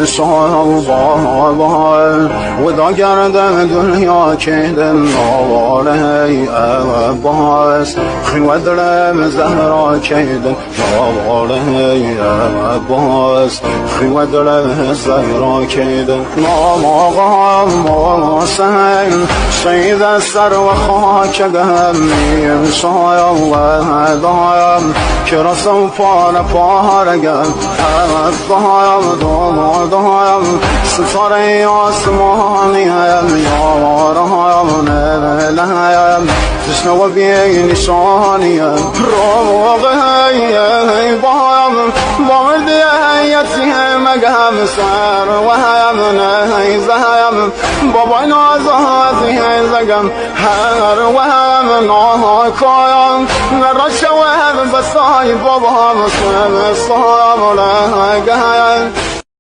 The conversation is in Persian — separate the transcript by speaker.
Speaker 1: مثال بابا ودا گردن دنیا کردن آواله عباس خیوه دلم زهرا کردن آواله عباس خیوه دلم زهرا کردن نام آقا محسن سید سر و خاکدم میرسایم و هدایم که رسم پارگم دایم دایم ستاره آسمانیم یارم نلیم جشن و بی نشانیم روغی بایم بامردی یتیم مگم سر و هم نیزم بابا نازازی زگم هر و هم ناکایم نرشوه بسای بابا مسلم صام لگایم